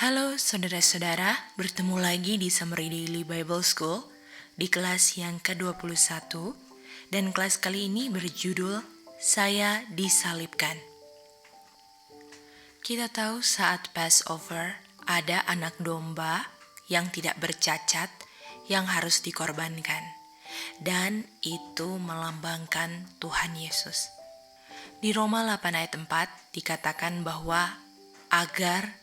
Halo saudara-saudara, bertemu lagi di Summary Daily Bible School di kelas yang ke-21 dan kelas kali ini berjudul Saya Disalibkan. Kita tahu saat Passover ada anak domba yang tidak bercacat yang harus dikorbankan dan itu melambangkan Tuhan Yesus. Di Roma 8 ayat 4 dikatakan bahwa agar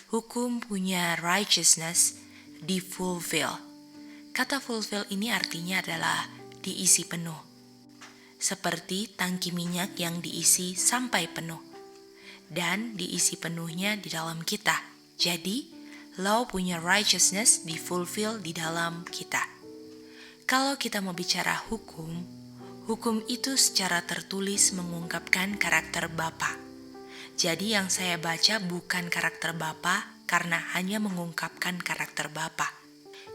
hukum punya righteousness di-fulfill. Kata fulfill ini artinya adalah diisi penuh. Seperti tangki minyak yang diisi sampai penuh. Dan diisi penuhnya di dalam kita. Jadi, law punya righteousness di-fulfill di dalam kita. Kalau kita mau bicara hukum itu secara tertulis mengungkapkan karakter Bapa. Jadi yang saya baca bukan karakter Bapa karena hanya mengungkapkan karakter Bapa.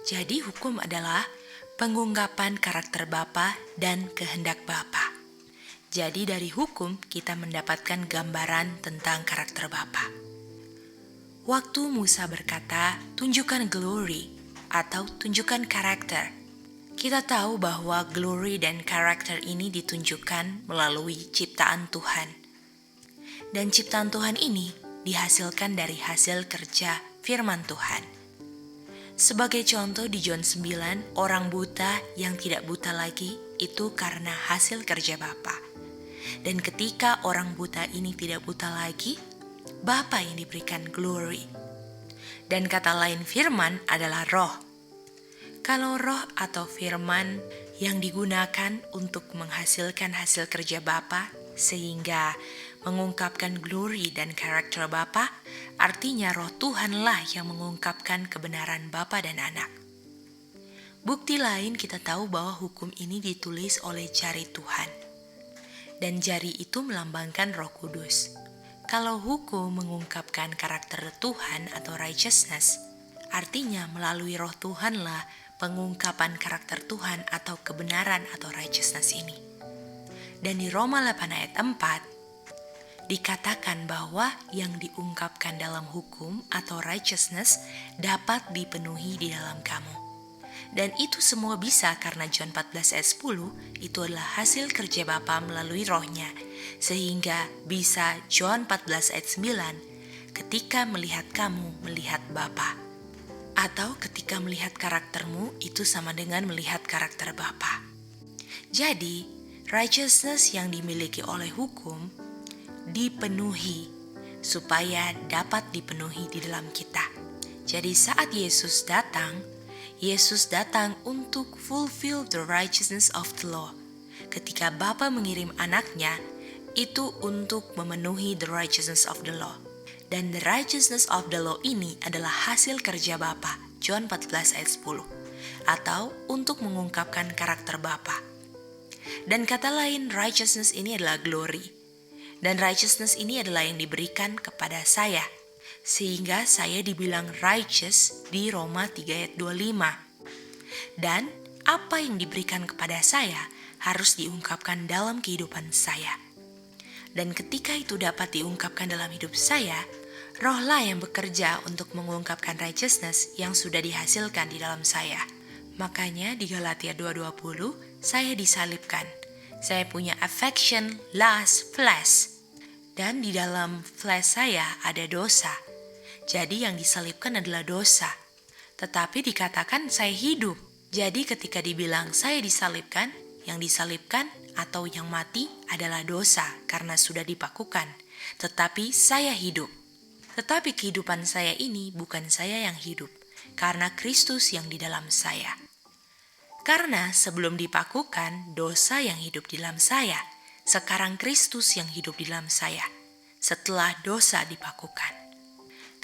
Jadi hukum adalah pengungkapan karakter Bapa dan kehendak Bapa. Jadi dari hukum kita mendapatkan gambaran tentang karakter Bapa. Waktu Musa berkata, tunjukkan glory atau tunjukkan karakter. Kita tahu bahwa glory dan karakter ini ditunjukkan melalui ciptaan Tuhan. Dan ciptaan Tuhan ini dihasilkan dari hasil kerja firman Tuhan. Sebagai contoh di John 9, orang buta yang tidak buta lagi itu karena hasil kerja Bapa. Dan ketika orang buta ini tidak buta lagi, Bapa yang diberikan glory. Dan kata lain firman adalah roh. Kalau roh atau firman yang digunakan untuk menghasilkan hasil kerja Bapa sehingga mengungkapkan glory dan karakter Bapa, artinya roh Tuhanlah yang mengungkapkan kebenaran Bapa dan Anak. Bukti lain kita tahu bahwa hukum ini ditulis oleh jari Tuhan. Dan jari itu melambangkan Roh Kudus. Kalau hukum mengungkapkan karakter Tuhan atau righteousness, artinya melalui roh Tuhanlah pengungkapan karakter Tuhan atau kebenaran atau righteousness ini. Dan di Roma 8 ayat 4, dikatakan bahwa yang diungkapkan dalam hukum atau righteousness dapat dipenuhi di dalam kamu. Dan itu semua bisa karena John 14 ayat 10 itu adalah hasil kerja Bapa melalui rohnya. Sehingga bisa John 14 ayat 9, ketika melihat kamu melihat Bapa. Atau ketika melihat karaktermu itu sama dengan melihat karakter Bapa. Jadi, righteousness yang dimiliki oleh hukum dipenuhi supaya dapat dipenuhi di dalam kita. Jadi saat Yesus datang untuk fulfill the righteousness of the law. Ketika Bapa mengirim anaknya, itu untuk memenuhi the righteousness of the law. Dan the righteousness of the law ini adalah hasil kerja Bapa, John 14 ayat 10. Atau untuk mengungkapkan karakter Bapa. Dan kata lain, righteousness ini adalah glory. Dan righteousness ini adalah yang diberikan kepada saya. Sehingga saya dibilang righteous di Roma 3 ayat 25. Dan apa yang diberikan kepada saya harus diungkapkan dalam kehidupan saya. Dan ketika itu dapat diungkapkan dalam hidup saya, rohlah yang bekerja untuk mengungkapkan righteousness yang sudah dihasilkan di dalam saya. Makanya di Galatia 2:20, saya disalibkan. Saya punya affection, lust, flesh. Dan di dalam flesh saya ada dosa. Jadi yang disalibkan adalah dosa. Tetapi dikatakan saya hidup. Jadi ketika dibilang saya disalibkan, yang disalibkan atau yang mati adalah dosa karena sudah dipakukan. Tetapi saya hidup. Tetapi kehidupan saya ini bukan saya yang hidup, karena Kristus yang di dalam saya. Karena sebelum dipakukan, dosa yang hidup di dalam saya. Sekarang Kristus yang hidup di dalam saya. Setelah dosa dipakukan.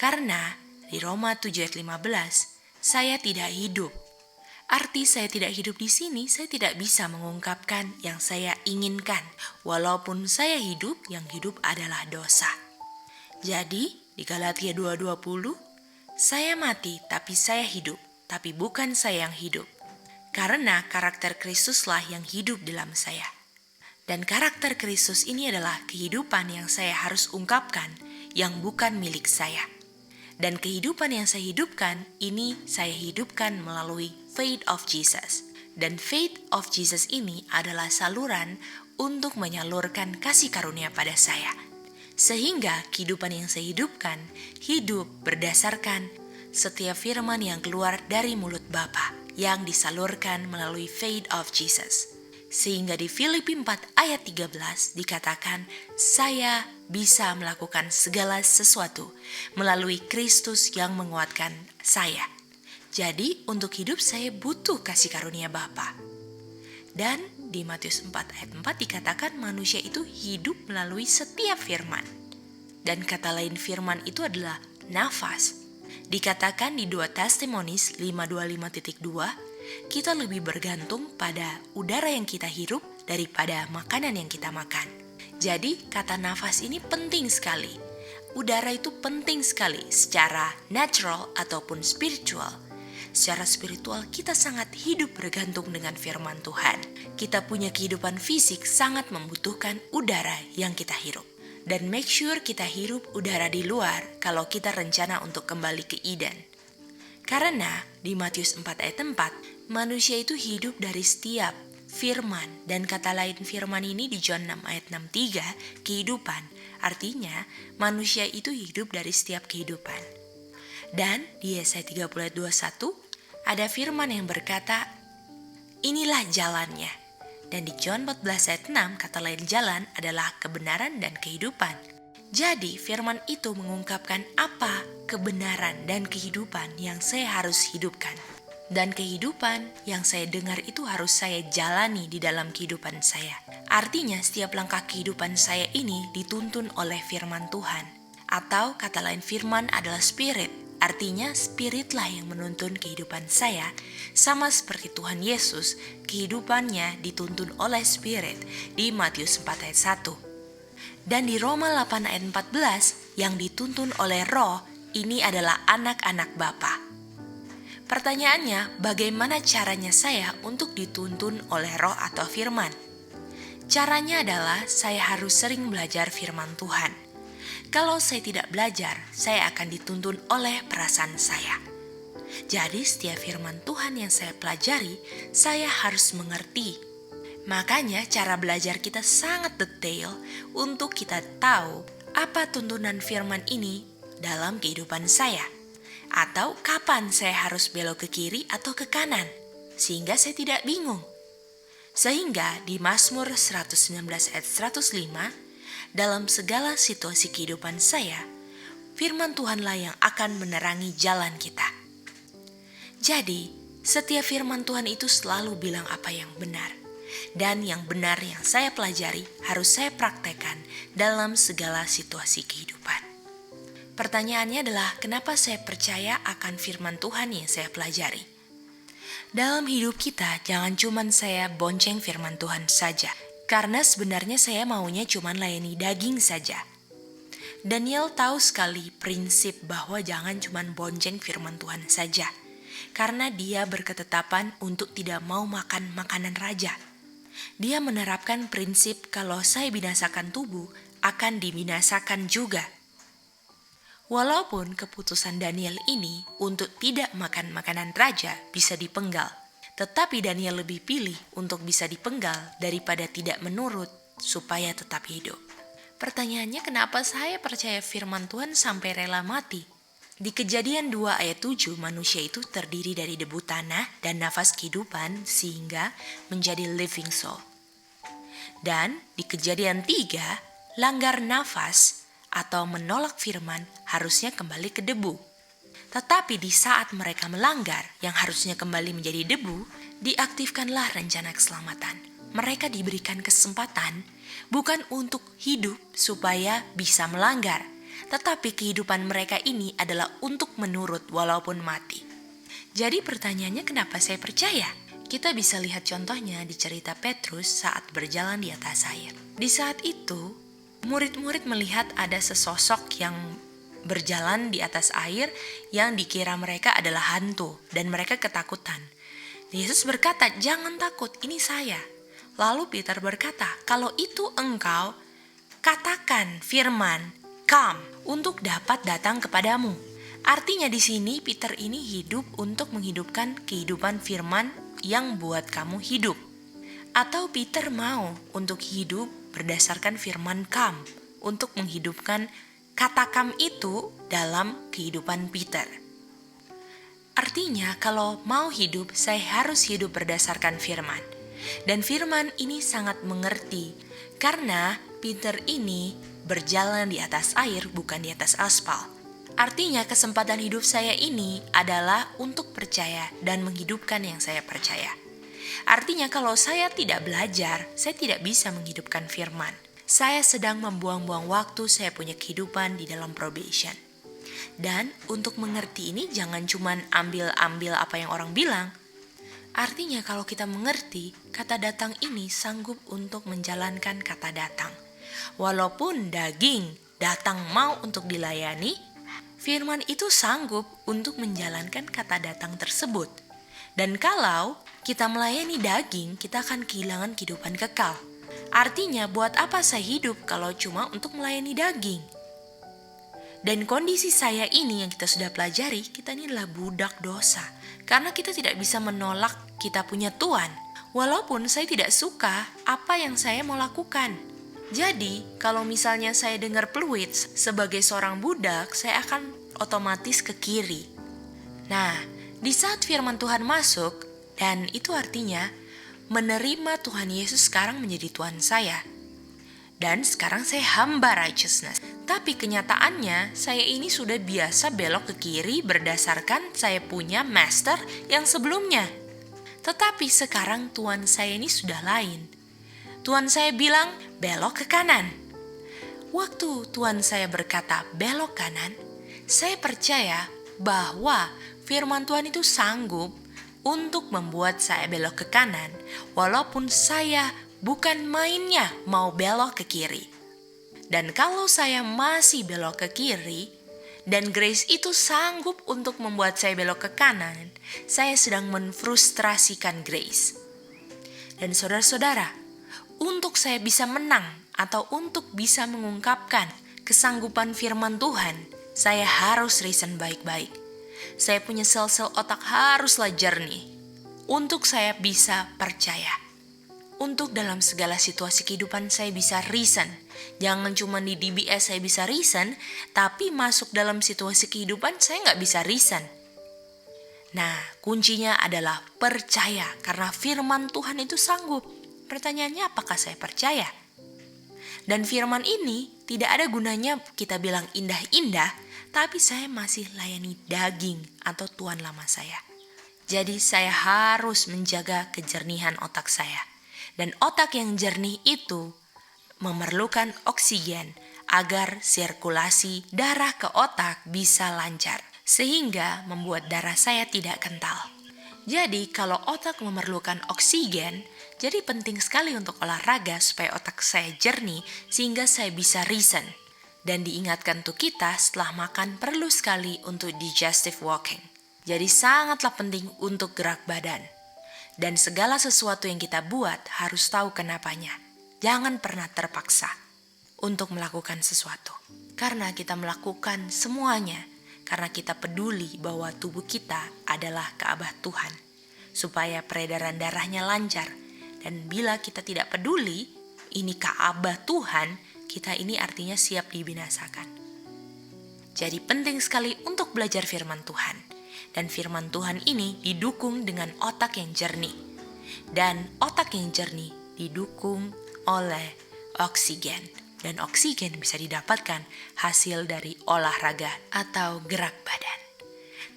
Karena di Roma 7 ayat 15, saya tidak hidup. Arti saya tidak hidup di sini, saya tidak bisa mengungkapkan yang saya inginkan. Walaupun saya hidup, yang hidup adalah dosa. Jadi, di Galatia 2:20, saya mati tapi saya hidup, tapi bukan saya yang hidup. Karena karakter Kristuslah yang hidup dalam saya. Dan karakter Kristus ini adalah kehidupan yang saya harus ungkapkan, yang bukan milik saya. Dan kehidupan yang saya hidupkan, ini saya hidupkan melalui faith of Jesus. Dan faith of Jesus ini adalah saluran untuk menyalurkan kasih karunia pada saya. Sehingga kehidupan yang saya hidupkan, hidup berdasarkan setiap firman yang keluar dari mulut Bapa yang disalurkan melalui faith of Jesus. Sehingga di Filipi 4 ayat 13 dikatakan, saya bisa melakukan segala sesuatu melalui Kristus yang menguatkan saya. Jadi untuk hidup saya butuh kasih karunia Bapa. Dan di Matius 4 ayat 4 dikatakan manusia itu hidup melalui setiap firman. Dan kata lain firman itu adalah nafas. Dikatakan di 2 Testimonies 525.2, kita lebih bergantung pada udara yang kita hirup daripada makanan yang kita makan. Jadi kata nafas ini penting sekali. Udara itu penting sekali secara natural ataupun spiritual. Secara spiritual kita sangat hidup bergantung dengan firman Tuhan. Kita punya kehidupan fisik sangat membutuhkan udara yang kita hirup. Dan make sure kita hirup udara di luar kalau kita rencana untuk kembali ke Eden. Karena di Matius 4 ayat 4, manusia itu hidup dari setiap firman. Dan kata lain firman ini di John 6 ayat 63, kehidupan. Artinya manusia itu hidup dari setiap kehidupan. Dan di Yesaya 30 ayat 21, ada firman yang berkata, inilah jalannya. Dan di John 14 ayat 6, kata lain jalan adalah kebenaran dan kehidupan. Jadi firman itu mengungkapkan apa kebenaran dan kehidupan yang saya harus hidupkan. Dan kehidupan yang saya dengar itu harus saya jalani di dalam kehidupan saya. Artinya setiap langkah kehidupan saya ini dituntun oleh firman Tuhan. Atau kata lain firman adalah spirit. Artinya spiritlah yang menuntun kehidupan saya. Sama seperti Tuhan Yesus, kehidupannya dituntun oleh spirit di Matius 4 ayat 1. Dan di Roma 8 ayat 14 yang dituntun oleh roh, ini adalah anak-anak Bapa. Pertanyaannya, bagaimana caranya saya untuk dituntun oleh roh atau firman? Caranya adalah saya harus sering belajar firman Tuhan. Kalau saya tidak belajar, saya akan dituntun oleh perasaan saya. Jadi setiap firman Tuhan yang saya pelajari, saya harus mengerti. Makanya cara belajar kita sangat detail untuk kita tahu apa tuntunan firman ini dalam kehidupan saya. Atau kapan saya harus belok ke kiri atau ke kanan, sehingga saya tidak bingung. Sehingga di Mazmur 119 ayat 105, dalam segala situasi kehidupan saya, firman Tuhanlah yang akan menerangi jalan kita. Jadi, setiap firman Tuhan itu selalu bilang apa yang benar. Dan yang benar yang saya pelajari harus saya praktekkan dalam segala situasi kehidupan. Pertanyaannya adalah kenapa saya percaya akan firman Tuhan yang saya pelajari? Dalam hidup kita jangan cuma saya bonceng firman Tuhan saja. Karena sebenarnya saya maunya cuma layani daging saja. Daniel tahu sekali prinsip bahwa jangan cuma bonceng firman Tuhan saja. Karena dia berketetapan untuk tidak mau makan makanan raja. Dia menerapkan prinsip kalau saya binasakan tubuh, akan dibinasakan juga. Walaupun keputusan Daniel ini untuk tidak makan makanan raja bisa dipenggal, tetapi Daniel lebih pilih untuk bisa dipenggal daripada tidak menurut supaya tetap hidup. Pertanyaannya kenapa saya percaya firman Tuhan sampai rela mati? Di Kejadian 2 ayat 7, manusia itu terdiri dari debu tanah dan nafas kehidupan sehingga menjadi living soul. Dan di Kejadian 3, langgar nafas atau menolak firman harusnya kembali ke debu. Tetapi di saat mereka melanggar yang harusnya kembali menjadi debu, diaktifkanlah rencana keselamatan. Mereka diberikan kesempatan bukan untuk hidup supaya bisa melanggar, tetapi kehidupan mereka ini adalah untuk menurut walaupun mati. Jadi pertanyaannya kenapa saya percaya? Kita bisa lihat contohnya di cerita Petrus saat berjalan di atas air. Di saat itu, murid-murid melihat ada sesosok yang berjalan di atas air yang dikira mereka adalah hantu dan mereka ketakutan. Yesus berkata, "Jangan takut, ini saya." Lalu Peter berkata, "Kalau itu engkau, katakan firman, come, untuk dapat datang kepadamu." Artinya di sini Peter ini hidup untuk menghidupkan kehidupan firman yang buat kamu hidup. Atau Peter mau untuk hidup berdasarkan firman Kam, untuk menghidupkan kata Kam itu dalam kehidupan Peter. Artinya kalau mau hidup, saya harus hidup berdasarkan firman. Dan firman ini sangat mengerti, karena Peter ini berjalan di atas air, bukan di atas aspal. Artinya kesempatan hidup saya ini adalah untuk percaya dan menghidupkan yang saya percaya. Artinya kalau saya tidak belajar, saya tidak bisa menghidupkan firman. Saya sedang membuang-buang waktu saya punya kehidupan di dalam probation. Dan untuk mengerti ini jangan cuman ambil apa yang orang bilang. Artinya kalau kita mengerti, kata datang ini sanggup untuk menjalankan kata datang. Walaupun daging datang mau untuk dilayani, firman itu sanggup untuk menjalankan kata datang tersebut. Dan kalau kita melayani daging, kita akan kehilangan kehidupan kekal. Artinya buat apa saya hidup kalau cuma untuk melayani daging? Dan kondisi saya ini yang kita sudah pelajari, kita ini adalah budak dosa. Karena kita tidak bisa menolak kita punya Tuhan. Walaupun saya tidak suka apa yang saya mau lakukan. Jadi, kalau misalnya saya dengar peluit sebagai seorang budak, saya akan otomatis ke kiri. Nah, di saat firman Tuhan masuk, dan itu artinya menerima Tuhan Yesus sekarang menjadi Tuhan saya. Dan sekarang saya hamba righteousness. Tapi kenyataannya saya ini sudah biasa belok ke kiri berdasarkan saya punya master yang sebelumnya. Tetapi sekarang Tuhan saya ini sudah lain. Tuhan saya bilang belok ke kanan. Waktu Tuhan saya berkata belok kanan, saya percaya bahwa firman Tuhan itu sanggup untuk membuat saya belok ke kanan, walaupun saya bukan mainnya mau belok ke kiri. Dan kalau saya masih belok ke kiri, dan grace itu sanggup untuk membuat saya belok ke kanan, saya sedang menfrustrasikan grace. Dan saudara-saudara, untuk saya bisa menang atau untuk bisa mengungkapkan kesanggupan firman Tuhan, saya harus reason baik-baik. Saya punya sel-sel otak haruslah jernih untuk saya bisa percaya. Untuk dalam segala situasi kehidupan saya bisa reason. Jangan cuma di DBS saya bisa reason, tapi masuk dalam situasi kehidupan saya nggak bisa reason. Nah, kuncinya adalah percaya, karena firman Tuhan itu sanggup. Pertanyaannya apakah saya percaya? Dan firman ini tidak ada gunanya kita bilang indah-indah, tapi saya masih layani daging atau tuan lama saya. Jadi saya harus menjaga kejernihan otak saya. Dan otak yang jernih itu memerlukan oksigen agar sirkulasi darah ke otak bisa lancar, sehingga membuat darah saya tidak kental. Jadi kalau otak memerlukan oksigen, jadi penting sekali untuk olahraga supaya otak saya jernih sehingga saya bisa reason. Dan diingatkan tuh kita setelah makan perlu sekali untuk digestive walking. Jadi sangatlah penting untuk gerak badan. Dan segala sesuatu yang kita buat harus tahu kenapanya. Jangan pernah terpaksa untuk melakukan sesuatu. Karena kita melakukan semuanya karena kita peduli bahwa tubuh kita adalah Ka'bah Tuhan. Supaya peredaran darahnya lancar. Dan bila kita tidak peduli, ini Ka'bah Tuhan, kita ini artinya siap dibinasakan. Jadi penting sekali untuk belajar firman Tuhan. Dan firman Tuhan ini didukung dengan otak yang jernih. Dan otak yang jernih didukung oleh oksigen. Dan oksigen bisa didapatkan hasil dari olahraga atau gerak badan.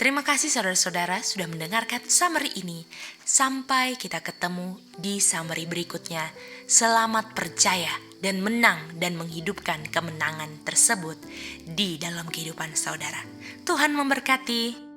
Terima kasih saudara-saudara sudah mendengarkan summary ini. Sampai kita ketemu di summary berikutnya. Selamat percaya dan menang dan menghidupkan kemenangan tersebut di dalam kehidupan saudara. Tuhan memberkati.